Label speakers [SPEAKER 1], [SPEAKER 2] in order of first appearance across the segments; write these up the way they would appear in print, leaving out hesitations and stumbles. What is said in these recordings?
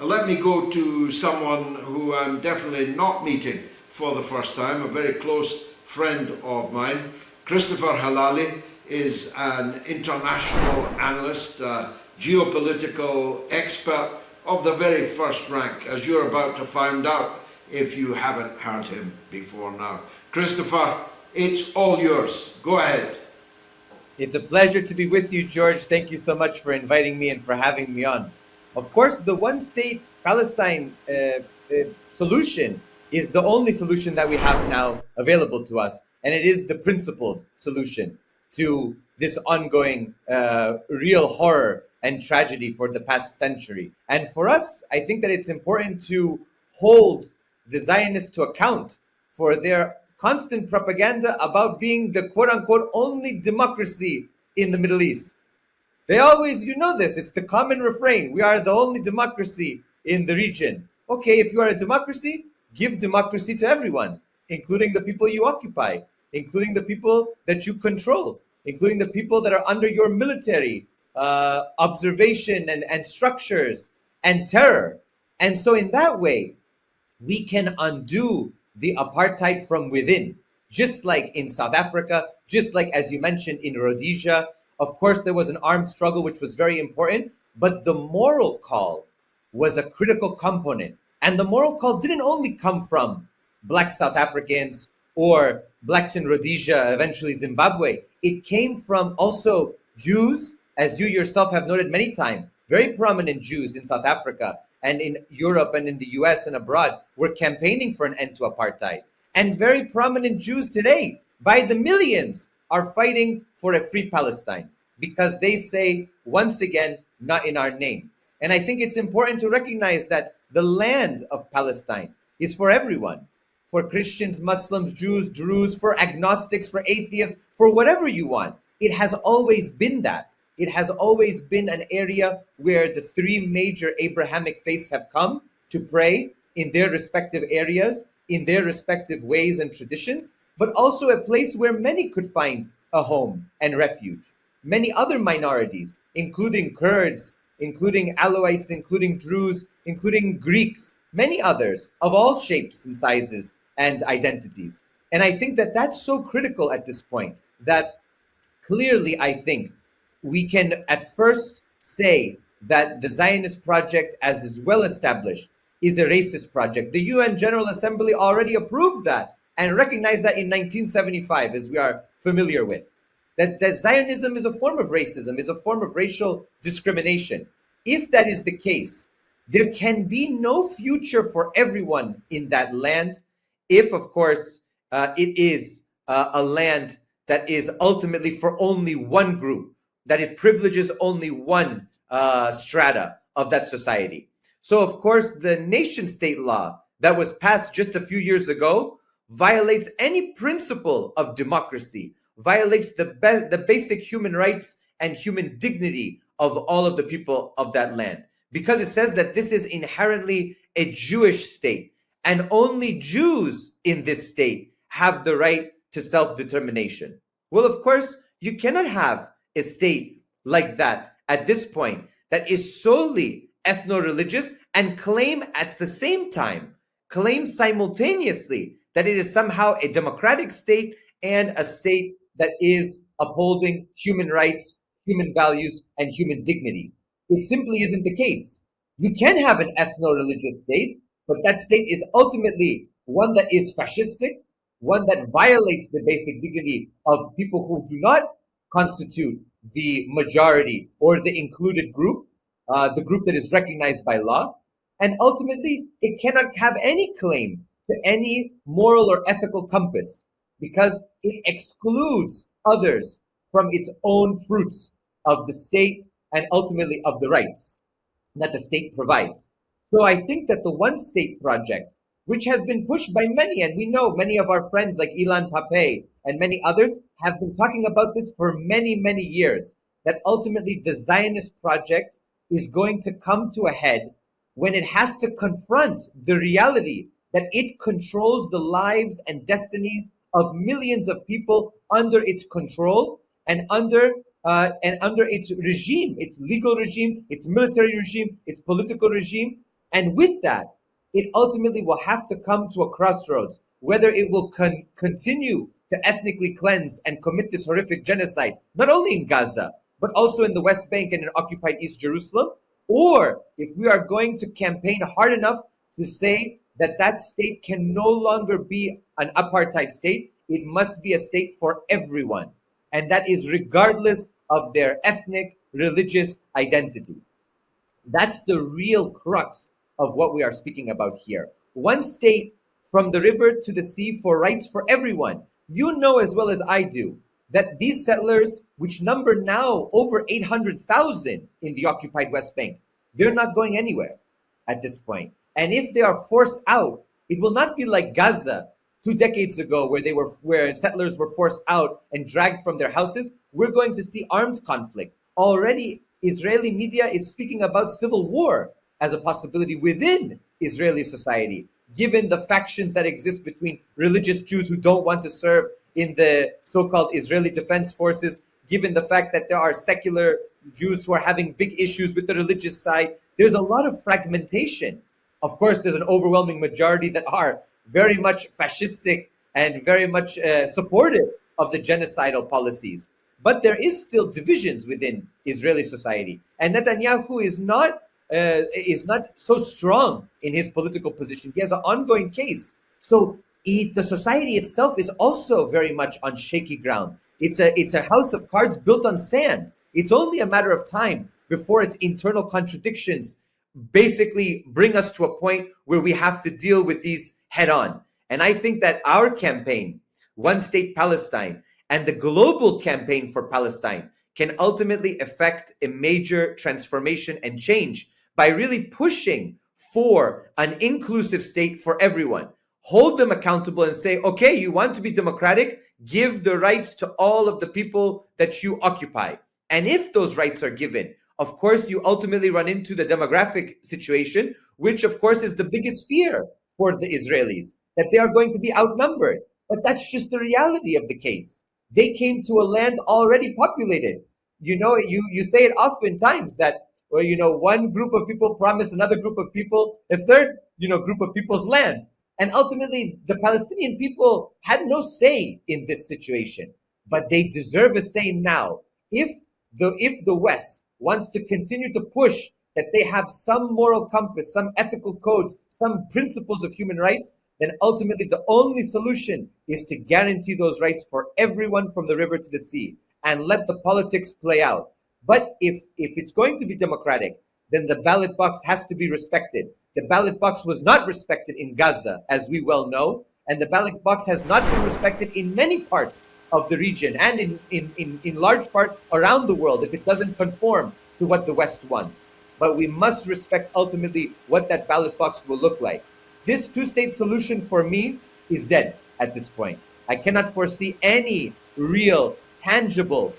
[SPEAKER 1] Let me go to someone who I'm definitely not meeting for the first time, a very close friend of mine. Christopher Helali is an international analyst, geopolitical expert of the very first rank, as you're about to find out if you haven't heard him before now. Christopher, it's all yours. Go ahead.
[SPEAKER 2] It's a pleasure to be with you, George. Thank you so much for inviting me and for having me on. Of course, the one state Palestine solution is the only solution that we have now available to us. And it is the principled solution to this ongoing real horror and tragedy for the past century. And for us, I think that it's important to hold the Zionists to account for their constant propaganda about being the quote unquote only democracy in the Middle East. They always, you know this, it's the common refrain. We are the only democracy in the region. Okay, if you are a democracy, give democracy to everyone, including the people you occupy, including the people that you control, including the people that are under your military observation and structures and terror. And so in that way, we can undo the apartheid from within, just like in South Africa, just like, as you mentioned, in Rhodesia. Of course, there was an armed struggle, which was very important, but the moral call was a critical component. And the moral call didn't only come from Black South Africans or Blacks in Rhodesia, eventually Zimbabwe. It came from also Jews, as you yourself have noted many times, very prominent Jews in South Africa and in Europe and in the US and abroad were campaigning for an end to apartheid. And very prominent Jews today, by the millions, are fighting for a free Palestine because they say, once again, not in our name. And I think it's important to recognize that the land of Palestine is for everyone, for Christians, Muslims, Jews, Druze, for agnostics, for atheists, for whatever you want. It has always been that. It has always been an area where the three major Abrahamic faiths have come to pray in their respective areas, in their respective ways and traditions, but also a place where many could find a home and refuge. Many other minorities, including Kurds, including Alawites, including Druze, including Greeks, many others of all shapes and sizes and identities. And I think that that's so critical at this point that clearly, I think, we can at first say that the Zionist project, as is well established, is a racist project. The UN General Assembly already approved that and recognized that in 1975, as we are familiar with, that Zionism is a form of racism, is a form of racial discrimination. If that is the case, there can be no future for everyone in that land if, of course, it is a land that is ultimately for only one group, that it privileges only one strata of that society. So, of course, the nation state law that was passed just a few years ago violates any principle of democracy, violates the basic human rights and human dignity of all of the people of that land, because it says that this is inherently a Jewish state, and only Jews in this state have the right to self-determination. Well, of course, you cannot have a state like that at this point that is solely ethno-religious and claim at the same time, claim simultaneously that it is somehow a democratic state and a state that is upholding human rights, human values, and human dignity. It simply isn't the case. You can have an ethno-religious state, but that state is ultimately one that is fascistic, one that violates the basic dignity of people who do not constitute the majority or the included group, the group that is recognized by law. And ultimately, it cannot have any claim to any moral or ethical compass because it excludes others from its own fruits of the state and ultimately of the rights that the state provides. So I think that the One State project, which has been pushed by many, and we know many of our friends like Ilan Pappé and many others have been talking about this for many, many years, that ultimately the Zionist project is going to come to a head when it has to confront the reality that it controls the lives and destinies of millions of people under its control and under its regime, its legal regime, its military regime, its political regime. And with that, it ultimately will have to come to a crossroads, whether it will continue to ethnically cleanse and commit this horrific genocide, not only in Gaza, but also in the West Bank and in occupied East Jerusalem, or if we are going to campaign hard enough to say that that state can no longer be an apartheid state, it must be a state for everyone. And that is regardless of their ethnic, religious identity. That's the real crux of what we are speaking about here. One state from the river to the sea for rights for everyone. You know as well as I do that these settlers, which number now over 800,000 in the occupied West Bank, they're not going anywhere at this point. And if they are forced out, it will not be like Gaza 2 decades ago, where settlers were forced out and dragged from their houses. We're going to see armed conflict. Already, Israeli media is speaking about civil war as a possibility within Israeli society, given the factions that exist between religious Jews who don't want to serve in the so-called Israeli Defense Forces, given the fact that there are secular Jews who are having big issues with the religious side. There's a lot of fragmentation. Of course, there's an overwhelming majority that are very much fascistic and very much supportive of the genocidal policies. But there is still divisions within Israeli society, and Netanyahu is not so strong in his political position. He has an ongoing case, so the society itself is also very much on shaky ground. It's a house of cards built on sand. It's only a matter of time before its internal contradictions basically bring us to a point where we have to deal with these head on. And I think that our campaign, One State Palestine, and the global campaign for Palestine can ultimately affect a major transformation and change by really pushing for an inclusive state for everyone. Hold them accountable and say, okay, you want to be democratic, give the rights to all of the people that you occupy. And if those rights are given, of course, you ultimately run into the demographic situation, which of course is the biggest fear for the Israelis, that they are going to be outnumbered. But that's just the reality of the case. They came to a land already populated. You say it oftentimes that, well, one group of people promised another group of people a third, group of people's land. And ultimately, the Palestinian people had no say in this situation, but they deserve a say now. If the West wants to continue to push that they have some moral compass, some ethical codes, some principles of human rights, then ultimately the only solution is to guarantee those rights for everyone from the river to the sea and let the politics play out. But if it's going to be democratic, then the ballot box has to be respected. The ballot box was not respected in Gaza, as we well know, and the ballot box has not been respected in many parts of the region and in large part around the world if it doesn't conform to what the West wants. But we must respect ultimately what that ballot box will look like. This two-state solution for me is dead at this point. I cannot foresee any real, tangible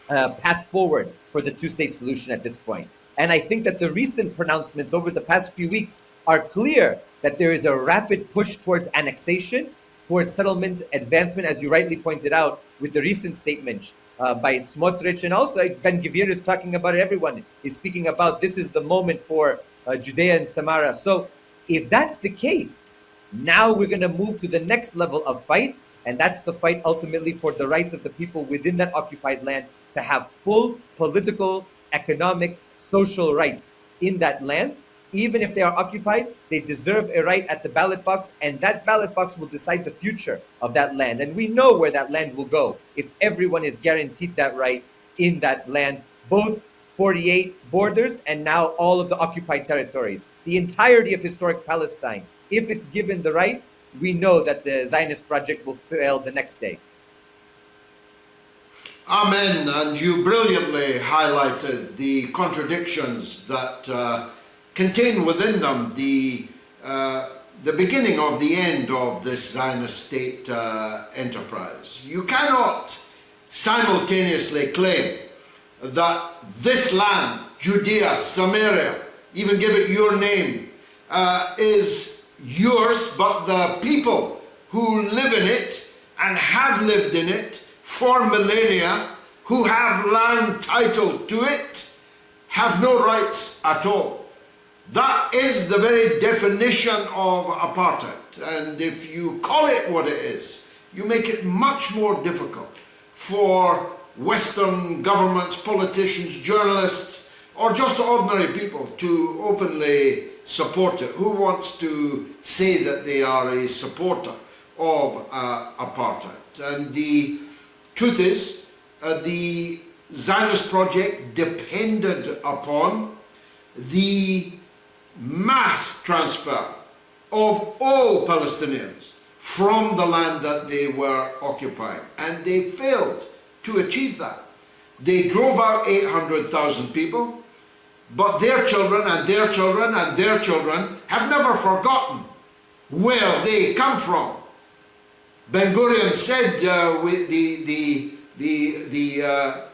[SPEAKER 2] path forward for the two-state solution at this point. And I think that the recent pronouncements over the past few weeks are clear that there is a rapid push towards annexation, towards settlement advancement, as you rightly pointed out, with the recent statement by Smotrich, and also Ben-Gvir is talking about it. Everyone is speaking about this is the moment for Judea and Samaria. So if that's the case, now we're going to move to the next level of fight, and that's the fight ultimately for the rights of the people within that occupied land to have full political, economic, social rights in that land. Even if they are occupied, they deserve a right at the ballot box, and that ballot box will decide the future of that land. And we know where that land will go if everyone is guaranteed that right in that land, both 48 borders and now all of the occupied territories. The entirety of historic Palestine, if it's given the right, we know that the Zionist project will fail the next day.
[SPEAKER 1] Amen. And you brilliantly highlighted the contradictions that contain within them the beginning of the end of this Zionist state enterprise. You cannot simultaneously claim that this land, Judea, Samaria, even give it your name, is yours, but the people who live in it and have lived in it for millennia, who have land title to it, have no rights at all. That is the very definition of apartheid. And if you call it what it is, you make it much more difficult for Western governments, politicians, journalists, or just ordinary people to openly support it. Who wants to say that they are a supporter of apartheid? And the truth is, the Zionist project depended upon the mass transfer of all Palestinians from the land that they were occupying, and they failed to achieve that. They drove out 800,000 people, but their children and their children and their children have never forgotten where they come from. Ben-Gurion said,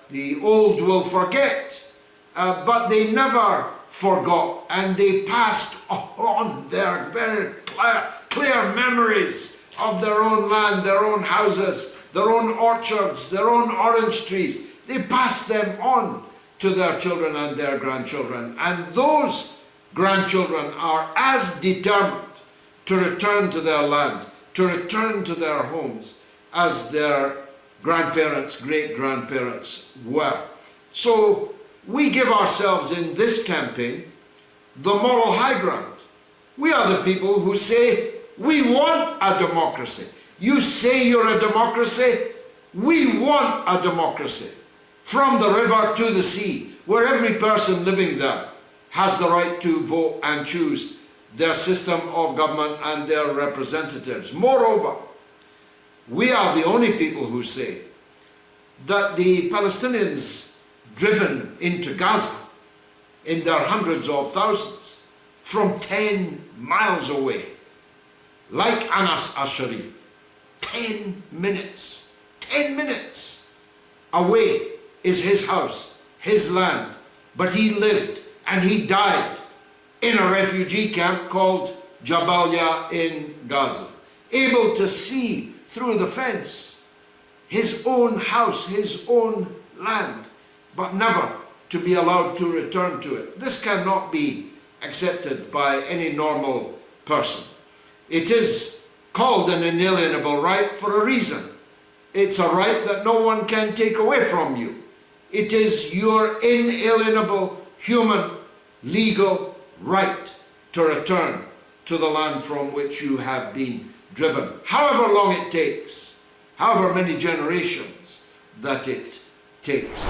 [SPEAKER 1] the old will forget, but they never forgot, and they passed on their very clear memories of their own land, their own houses, their own orchards, their own orange trees. They passed them on to their children and their grandchildren, and those grandchildren are as determined to return to their land, to return to their homes, as their grandparents, great-grandparents were. So we give ourselves in this campaign the moral high ground. We are the people who say we want a democracy. You say you're a democracy, we want a democracy. From the river to the sea, where every person living there has the right to vote and choose their system of government and their representatives. Moreover, we are the only people who say that the Palestinians driven into Gaza in their hundreds of thousands from 10 miles away, like Anas al-Sharif, 10 minutes away is his house, his land, but he lived and he died in a refugee camp called Jabalia in Gaza, able to see through the fence his own house, his own land, but never to be allowed to return to it. This cannot be accepted by any normal person. It is called an inalienable right for a reason. It's a right that no one can take away from you. It is your inalienable human legal right to return to the land from which you have been driven, however long it takes, however many generations that it takes.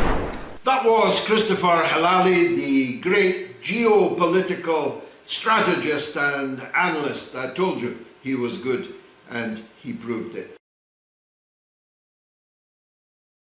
[SPEAKER 1] That was Christopher Helali, the great geopolitical strategist and analyst. I told you he was good, and he proved it.